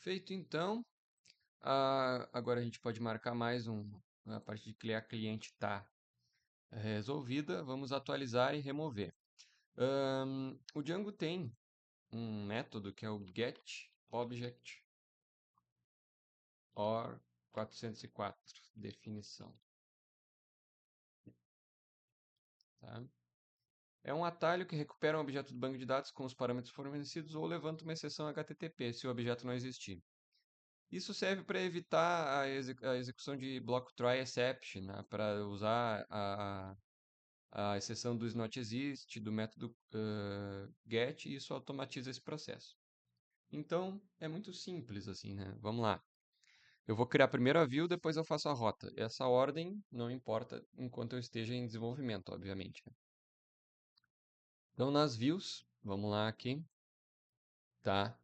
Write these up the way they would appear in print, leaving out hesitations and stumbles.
Feito então, agora a gente pode marcar mais a parte de criar cliente está resolvida. Vamos atualizar e remover. O Django tem um método que é o getObject or 404 definição. Tá? É um atalho que recupera um objeto do banco de dados com os parâmetros fornecidos ou levanta uma exceção HTTP se o objeto não existir. Isso serve para evitar a execução de bloco try exception, né? Para usar a exceção do isNotExist, do método get, e isso automatiza esse processo. Então, é muito simples assim, né? Vamos lá. Eu vou criar primeiro a view, depois eu faço a rota. Essa ordem não importa enquanto eu esteja em desenvolvimento, obviamente. Então, nas views, vamos lá aqui, tá?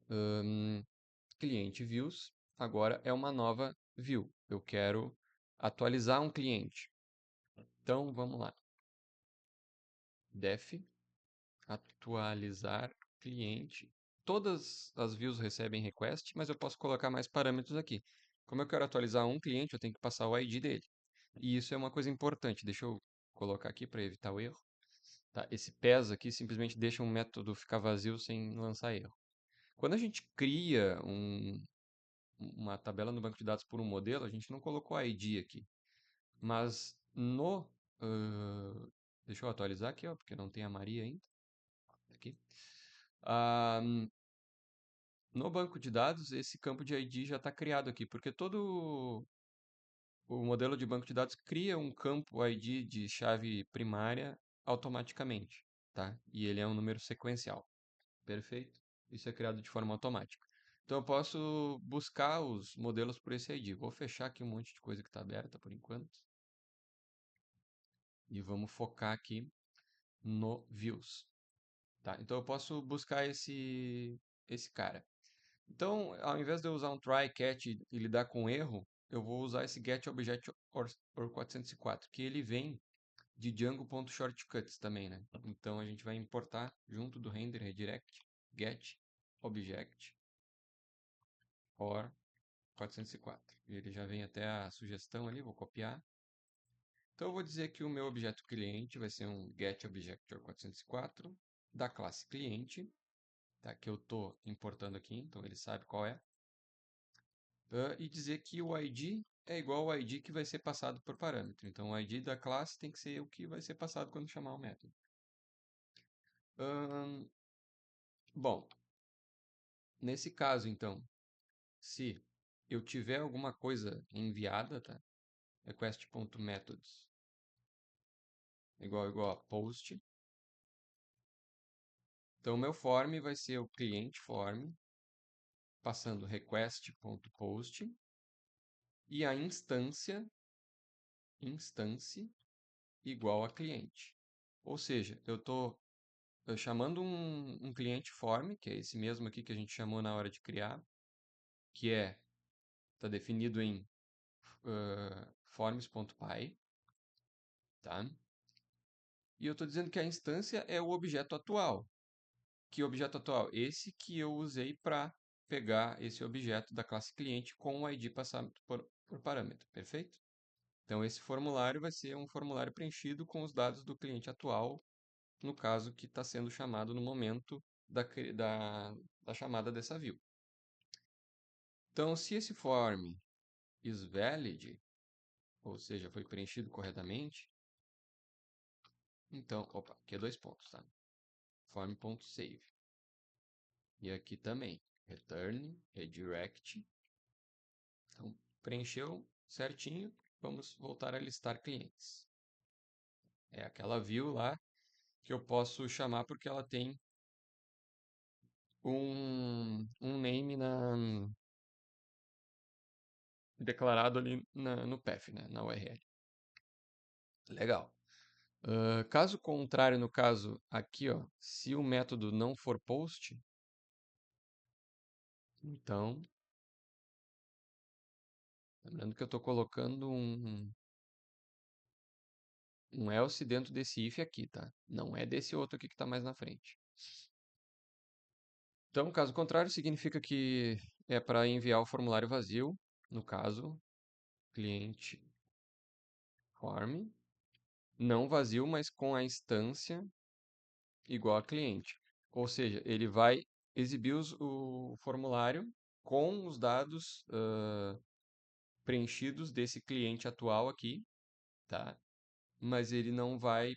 Cliente views, agora é uma nova view. Eu quero atualizar um cliente. Então, vamos lá. Def atualizar cliente. Todas as views recebem request, mas eu posso colocar mais parâmetros aqui. Como eu quero atualizar um cliente, eu tenho que passar o ID dele. E isso é uma coisa importante. Deixa eu colocar aqui para evitar o erro. Tá? Esse PES aqui simplesmente deixa um método ficar vazio sem lançar erro. Quando a gente cria uma tabela no banco de dados por um modelo, a gente não colocou ID aqui. Mas deixa eu atualizar aqui, ó, porque não tem a Maria ainda. Aqui. No banco de dados, esse campo de ID já está criado aqui, porque todo o modelo de banco de dados cria um campo ID de chave primária automaticamente, tá? E ele é um número sequencial. Perfeito? Isso é criado de forma automática. Então eu posso buscar os modelos por esse ID. Vou fechar aqui um monte de coisa que está aberta por enquanto. E vamos focar aqui no views. Tá? Então eu posso buscar esse cara. Então, ao invés de eu usar um try, catch e lidar com erro, eu vou usar esse getObject or 404, que ele vem de Django.shortcuts também, né? Então a gente vai importar junto do render redirect getObject or 404. E ele já vem até a sugestão ali, vou copiar. Então eu vou dizer que o meu objeto cliente vai ser um getObject or 404 da classe cliente, tá? Que eu estou importando aqui, então ele sabe qual é. E dizer que o ID é igual ao ID que vai ser passado por parâmetro. Então, o ID da classe tem que ser o que vai ser passado quando chamar o método. Bom, nesse caso, então, se eu tiver alguma coisa enviada, tá? Request.methods igual a post. Então, o meu form vai ser o cliente form, passando request.post, e a instância igual a cliente. Ou seja, eu estou chamando um cliente form, que é esse mesmo aqui que a gente chamou na hora de criar, que está definido em forms.py, tá? E eu estou dizendo que a instância é o objeto atual. Que objeto atual? Esse que eu usei para pegar esse objeto da classe cliente com o ID passado por parâmetro, perfeito? Então, esse formulário vai ser um formulário preenchido com os dados do cliente atual, no caso que está sendo chamado no momento da chamada dessa view. Então, se esse form is valid, ou seja, foi preenchido corretamente, então, opa, aqui é 2 pontos, tá? Form.save. E aqui também, return, redirect. Então, preencheu certinho, vamos voltar a listar clientes. É aquela view lá que eu posso chamar porque ela tem um name declarado ali no path, né, na URL. Legal. Caso contrário, no caso aqui, ó, se o método não for post, então, lembrando que eu estou colocando um else dentro desse if aqui, tá? Não é desse outro aqui que está mais na frente. Então, caso contrário, significa que é para enviar o formulário vazio, no caso, cliente form, não vazio, mas com a instância igual a cliente. Ou seja, ele vai exibir o formulário com os dados preenchidos desse cliente atual aqui, tá? Mas ele não vai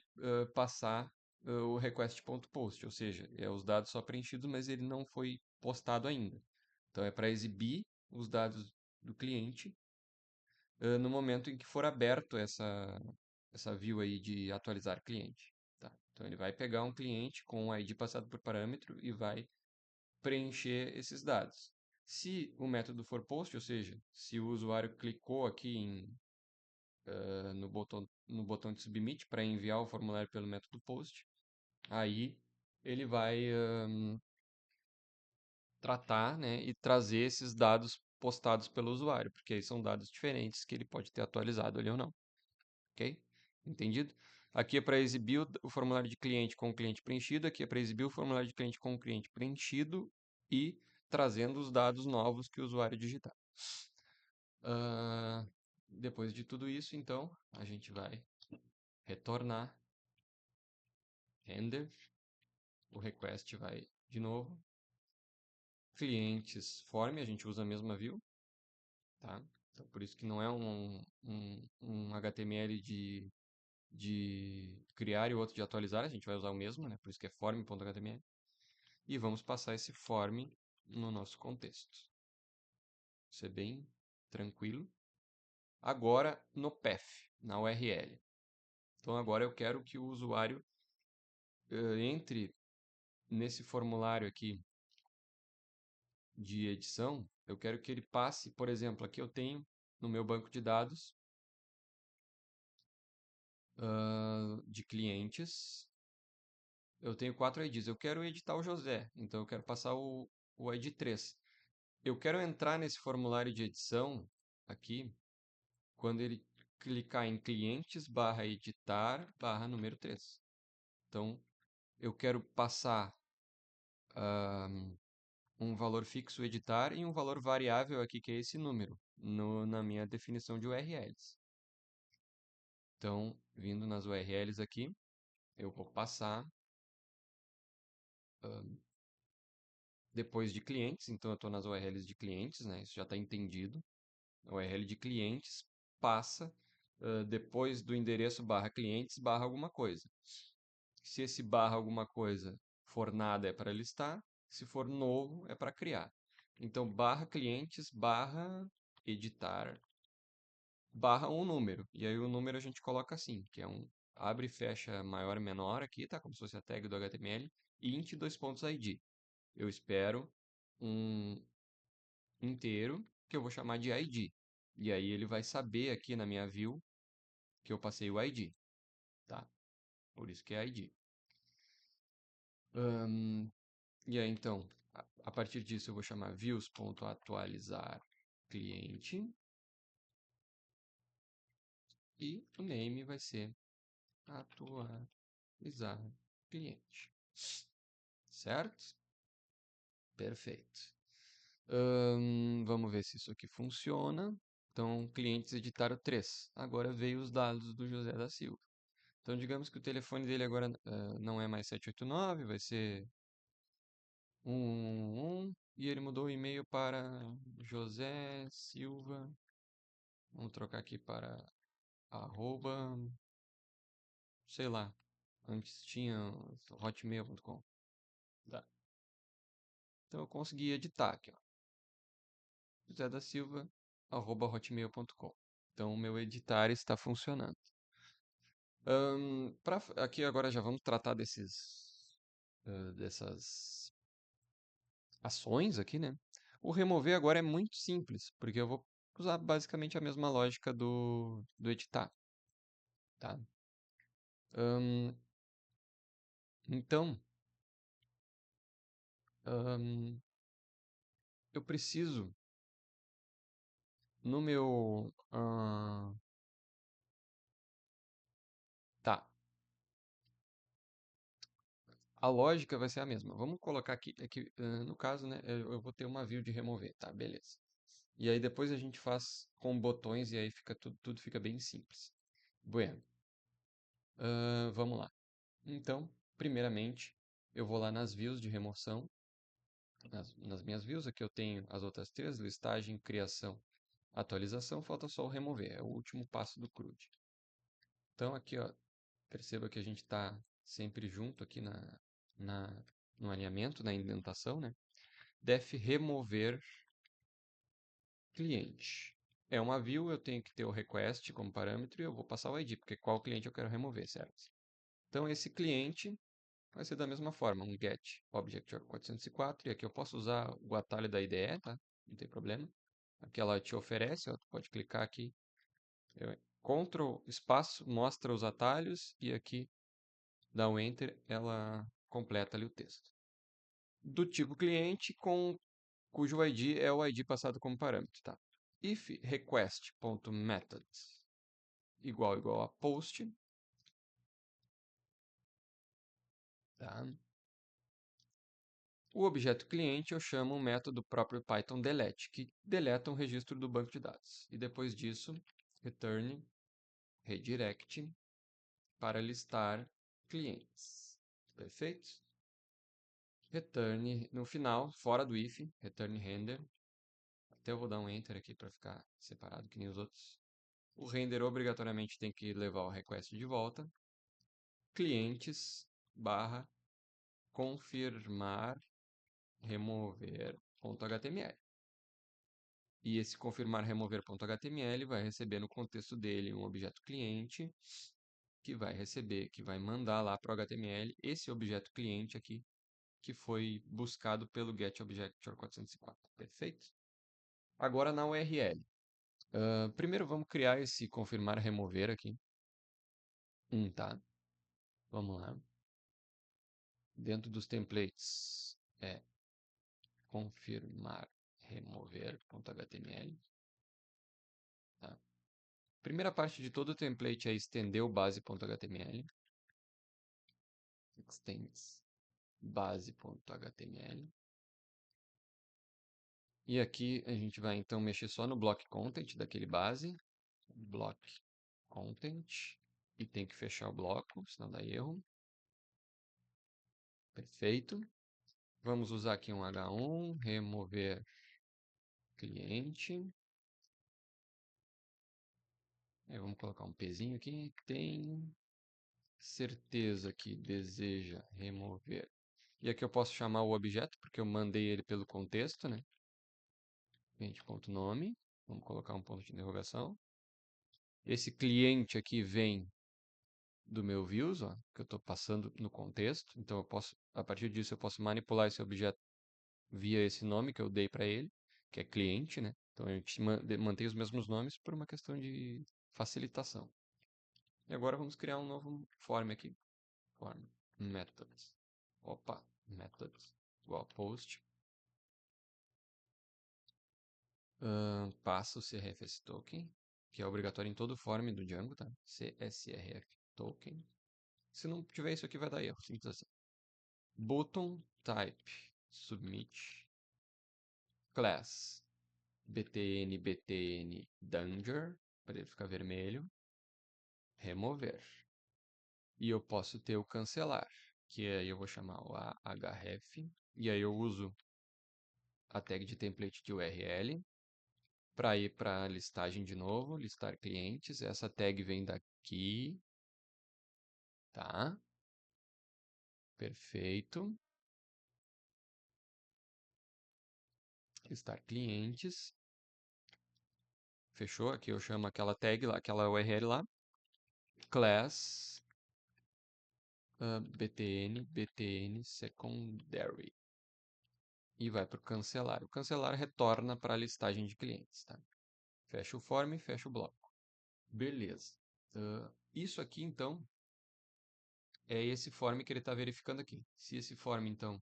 passar o request.post, ou seja, os dados só preenchidos, mas ele não foi postado ainda. Então é para exibir os dados do cliente no momento em que for aberto essa view aí de atualizar cliente. Tá? Então ele vai pegar um cliente com o ID passado por parâmetro e vai preencher esses dados. Se o método for post, ou seja, se o usuário clicou aqui no botão de submit para enviar o formulário pelo método post, aí ele vai tratar, né, e trazer esses dados postados pelo usuário, porque aí são dados diferentes que ele pode ter atualizado ali ou não. Ok? Entendido? Aqui é para exibir o formulário de cliente com o cliente preenchido, aqui é para exibir o formulário de cliente com o cliente preenchido e trazendo os dados novos que o usuário digitar. Ah, depois de tudo isso, então, a gente vai retornar render, o request vai de novo. Clientes form, a gente usa a mesma view, tá? Então, por isso que não é um HTML de criar e o outro de atualizar, a gente vai usar o mesmo, né? Por isso que é form.html. E vamos passar esse form no nosso contexto. Isso é bem tranquilo. Agora no path, na URL. Então agora eu quero que o usuário entre nesse formulário aqui de edição. Eu quero que ele passe, por exemplo, aqui eu tenho no meu banco de dados de clientes. Eu tenho 4 IDs. Eu quero editar o José, então eu quero passar o ID 3. Eu quero entrar nesse formulário de edição aqui, quando ele clicar em clientes barra editar barra número 3. Então, eu quero passar um valor fixo editar e um valor variável aqui, que é esse número, na minha definição de URLs. Então, vindo nas URLs aqui, eu vou passar depois de clientes, então eu estou nas URLs de clientes, né? Isso já está entendido. A URL de clientes passa depois do endereço barra clientes barra alguma coisa. Se esse barra alguma coisa for nada, é para listar. Se for novo, é para criar. Então, barra clientes barra editar barra um número. E aí o número a gente coloca assim, que é um abre e fecha maior e menor aqui, tá? Como se fosse a tag do HTML. Int 2.id. Eu espero um inteiro que eu vou chamar de ID. E aí ele vai saber aqui na minha view que eu passei o ID, tá? Por isso que é ID. E aí então, a partir disso eu vou chamar views.atualizar cliente e o name vai ser atualizar cliente. Certo? Perfeito. Vamos ver se isso aqui funciona. Então, clientes editaram 3. Agora veio os dados do José da Silva. Então, digamos que o telefone dele agora não é mais 789, vai ser 111, e ele mudou o e-mail para José Silva. Vamos trocar aqui para arroba, sei lá, antes tinha hotmail.com. Tá. Então eu consegui editar aqui, ó. José da Silva, arroba hotmail.com. Então o meu editar está funcionando. Aqui agora já vamos tratar dessas ações aqui, né? O remover agora é muito simples, porque eu vou usar basicamente a mesma lógica do editar, tá? Então, eu preciso no meu... tá. A lógica vai ser a mesma. Vamos colocar aqui, no caso, né, eu vou ter uma view de remover, tá? Beleza. E aí depois a gente faz com botões e aí fica tudo fica bem simples. Bueno. Vamos lá. Então, primeiramente, eu vou lá nas views de remoção. Nas minhas views, aqui eu tenho as outras três, listagem, criação, atualização, falta só o remover, é o último passo do CRUD. Então aqui, ó, perceba que a gente está sempre junto aqui no alinhamento, na indentação, né? Def remover cliente. É uma view, eu tenho que ter o request como parâmetro e eu vou passar o ID, porque qual cliente eu quero remover, certo? Então esse cliente vai ser da mesma forma, um get object 404, e aqui eu posso usar o atalho da IDE, tá? Não tem problema. Aqui ela te oferece, ó, tu pode clicar aqui, Ctrl espaço, mostra os atalhos, e aqui dá um Enter, ela completa ali o texto. Do tipo cliente, cujo ID é o ID passado como parâmetro, tá? If request.methods igual a post, tá? O objeto cliente eu chamo um método próprio Python delete, que deleta um registro do banco de dados. E depois disso, return redirect para listar clientes. Perfeito? Return no final, fora do if, return render. Até eu vou dar um enter aqui para ficar separado que nem os outros. O render obrigatoriamente tem que levar o request de volta. Clientes barra confirmar remover.html. E esse confirmar remover.html vai receber no contexto dele um objeto cliente que vai receber, que vai mandar lá para o HTML esse objeto cliente aqui que foi buscado pelo getObject404. Perfeito? Agora na URL. Primeiro vamos criar esse confirmar remover aqui. Tá. Vamos lá. Dentro dos templates é confirmar remover.html. Tá. Primeira parte de todo o template é estender o base.html. Extends base.html. E aqui a gente vai então mexer só no block content daquele base. Block content. E tem que fechar o bloco, senão dá erro. Perfeito. Vamos usar aqui um H1, remover cliente. Aí vamos colocar um Pzinho aqui. Tem certeza que deseja remover. E aqui eu posso chamar o objeto, porque eu mandei ele pelo contexto, né? Cliente.nome. Vamos colocar um ponto de interrogação. Esse cliente aqui vem do meu views, ó, que eu estou passando no contexto. Então, a partir disso, eu posso manipular esse objeto via esse nome que eu dei para ele, que é cliente, né? Então, a gente mantém os mesmos nomes por uma questão de facilitação. E agora vamos criar um novo form aqui. Form methods. Opa, methods igual a post. Passa o CRF token, que é obrigatório em todo form do Django, tá? CSRF token. Se não tiver isso aqui vai dar erro, simples assim. Button type submit class btn danger para ele ficar vermelho, remover. E eu posso ter o cancelar, que aí eu vou chamar o ahref, e aí eu uso a tag de template de URL para ir para a listagem de novo, listar clientes. Essa tag vem daqui, tá? Perfeito. Listar clientes. Fechou? Aqui eu chamo aquela tag lá, aquela URL lá. Class btn secondary. E vai para o cancelar. O cancelar retorna para a listagem de clientes, tá? Fecha o form e fecha o bloco. Beleza. Isso aqui, então, é esse form que ele está verificando aqui. Se esse form, então,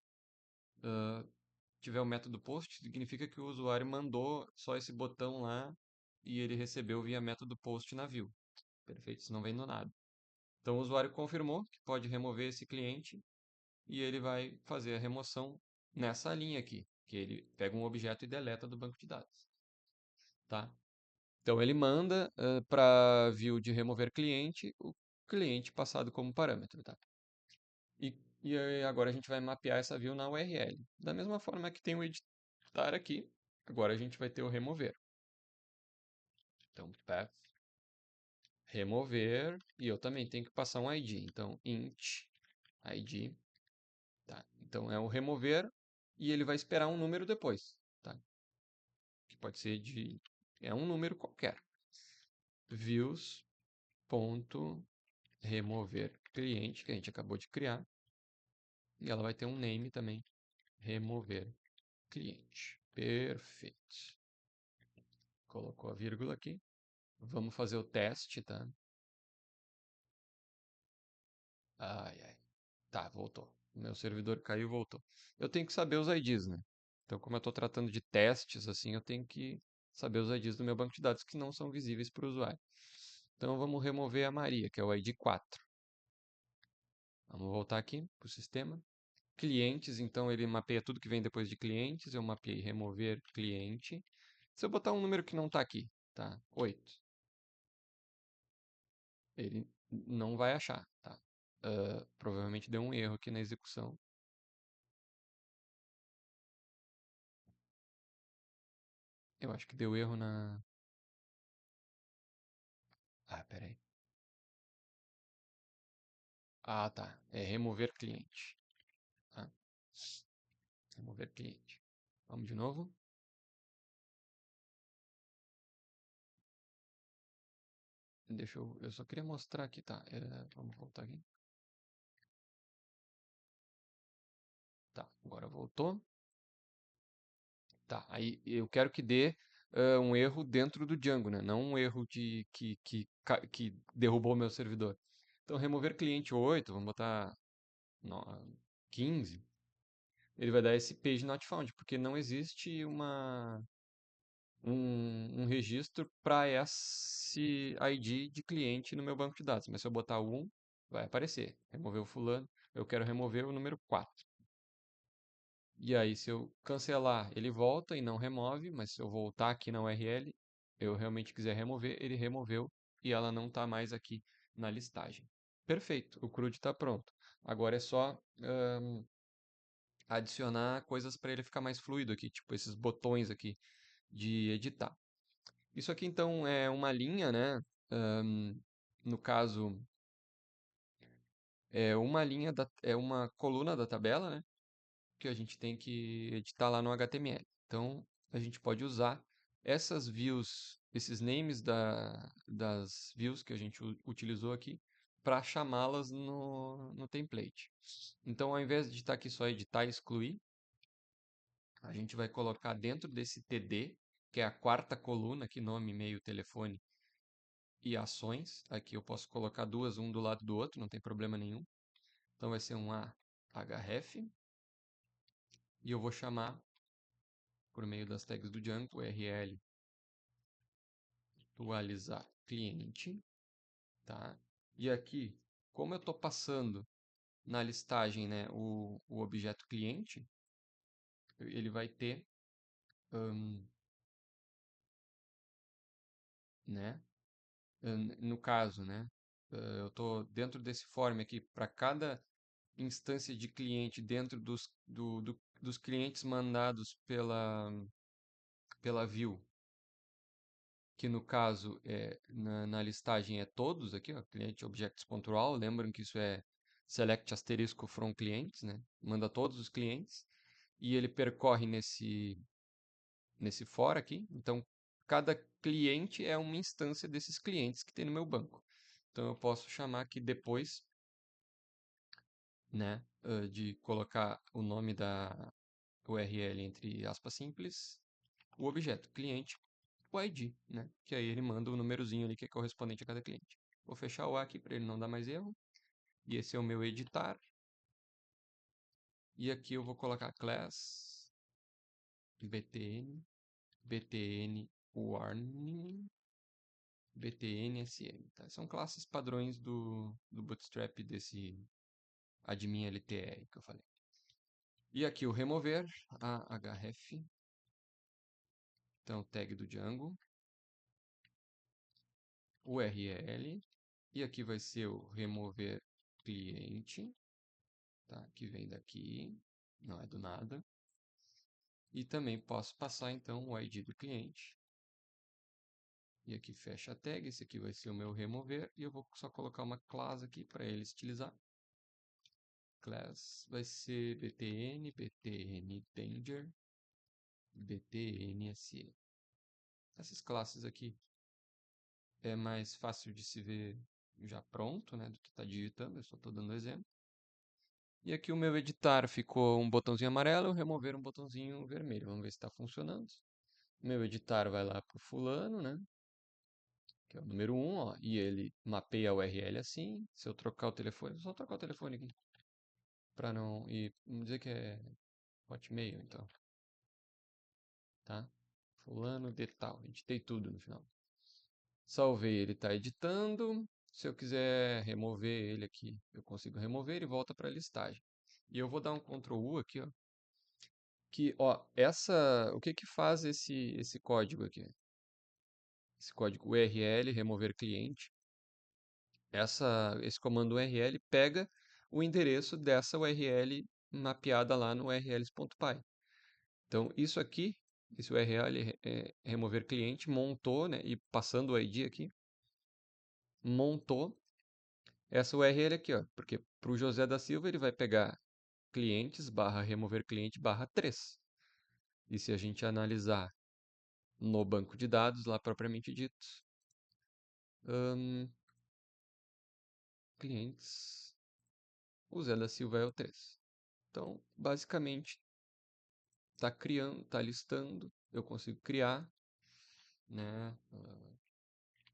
tiver o método post, significa que o usuário mandou só esse botão lá e ele recebeu via método post na view. Perfeito, isso não vem do nada. Então o usuário confirmou que pode remover esse cliente e ele vai fazer a remoção nessa linha aqui, que ele pega um objeto e deleta do banco de dados, tá? Então ele manda para view de remover cliente o cliente passado como parâmetro, tá? E aí agora a gente vai mapear essa view na URL. Da mesma forma que tem o editar aqui, agora a gente vai ter o remover. Então, path, remover, e eu também tenho que passar um ID. Então, int ID, tá? Então é o remover e ele vai esperar um número depois, tá? Que pode ser é um número qualquer. Views.remover cliente, que a gente acabou de criar. E ela vai ter um name também, remover cliente. Perfeito. Colocou a vírgula aqui. Vamos fazer o teste, tá? Ai, ai. Tá, voltou. Meu servidor caiu e voltou. Eu tenho que saber os IDs, né? Então, como eu estou tratando de testes, assim, eu tenho que saber os IDs do meu banco de dados que não são visíveis para o usuário. Então, vamos remover a Maria, que é o ID 4. Vamos voltar aqui para o sistema. Clientes, então ele mapeia tudo que vem depois de clientes. Eu mapeei remover cliente. Se eu botar um número que não está aqui, tá? 8. Ele não vai achar, tá? Provavelmente deu um erro aqui na execução. Eu acho que deu erro na... Ah, peraí. Ah, tá. É remover cliente. Tá? Remover cliente. Vamos de novo. Deixa eu só queria mostrar aqui, tá? Vamos voltar aqui. Tá, agora voltou. Tá, aí eu quero que dê um erro dentro do Django, né? Não um erro que derrubou meu servidor. Então, remover cliente 8, vamos botar 15. Ele vai dar esse page not found, porque não existe um registro para esse ID de cliente no meu banco de dados. Mas se eu botar o 1, vai aparecer. Remover o fulano, eu quero remover o número 4. E aí, se eu cancelar, ele volta e não remove, mas se eu voltar aqui na URL, eu realmente quiser remover, ele removeu e ela não está mais aqui na listagem. Perfeito, o CRUD está pronto. Agora é só adicionar coisas para ele ficar mais fluido aqui, tipo esses botões aqui de editar. Isso aqui então é uma linha, né? No caso, é uma linha é uma coluna da tabela, né? Que a gente tem que editar lá no HTML. Então, a gente pode usar essas views, esses names das views que a gente utilizou aqui, para chamá-las no template. Então, ao invés de estar aqui só editar e excluir, a gente vai colocar dentro desse TD, que é a quarta coluna, aqui nome, e-mail, telefone e ações. Aqui eu posso colocar duas, um do lado do outro, não tem problema nenhum. Então vai ser um ahref. E eu vou chamar, por meio das tags do Django, URL atualizar cliente, tá? E aqui, como eu estou passando na listagem, né, o objeto cliente, ele vai ter, né, no caso, né, eu estou dentro desse form aqui, para cada instância de cliente dentro dos clientes mandados pela view, que no caso na listagem é todos aqui, ó, cliente objects.raw, lembram que isso é select asterisco from clients, né? Manda todos os clientes e ele percorre nesse for aqui. Então, cada cliente é uma instância desses clientes que tem no meu banco. Então, eu posso chamar aqui depois, né, de colocar o nome da URL entre aspas simples, o objeto cliente, o ID, né? Que aí ele manda o númerozinho ali que é correspondente a cada cliente. Vou fechar o A aqui para ele não dar mais erro. E esse é o meu editar. E aqui eu vou colocar class btn warning, btn sm. Tá? São classes padrões do Bootstrap admin LTR que eu falei. E aqui o remover, a href, então tag do Django, URL, e aqui vai ser o remover cliente, tá? Que vem daqui, não é do nada. E também posso passar então o ID do cliente. E aqui fecha a tag, esse aqui vai ser o meu remover, e eu vou só colocar uma class aqui para ele estilizar. Class vai ser btn, btn danger, btnse. Essas classes aqui é mais fácil de se ver já pronto, né, do que está digitando, eu só estou dando exemplo. E aqui o meu editar ficou um botãozinho amarelo, remover um botãozinho vermelho. Vamos ver se está funcionando. Meu editar vai lá para o fulano, né? Que é o número 1, ó, e ele mapeia a URL assim. Se eu trocar o telefone, vou só trocar o telefone aqui. Para não. E vamos dizer que é Hotmail, então. Tá? Fulano de tal. Editei tudo no final. Salvei, ele está editando. Se eu quiser remover ele aqui, eu consigo remover e volta para a listagem. E eu vou dar um Ctrl U aqui, ó. Que, ó, o que que faz esse código aqui? Esse código URL, remover cliente. Esse comando URL pega o endereço dessa URL mapeada lá no urls.py. Então, isso aqui, esse URL remover cliente, montou, né, e passando o ID aqui, montou essa URL aqui, ó, porque para o José da Silva ele vai pegar clientes barra remover cliente barra 3. E se a gente analisar no banco de dados, lá propriamente dito, clientes, o Zé da Silva é o 3. Então, basicamente, está criando, está listando, eu consigo criar, né?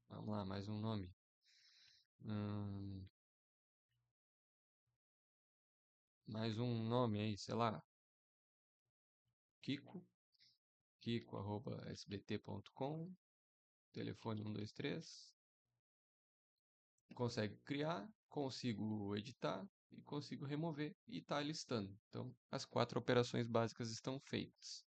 Vamos lá, mais um nome. Mais um nome aí, sei lá, Kiko, kiko@sbt.com, telefone 123. Consegue criar, consigo editar e consigo remover e está listando. Então, as 4 operações básicas estão feitas.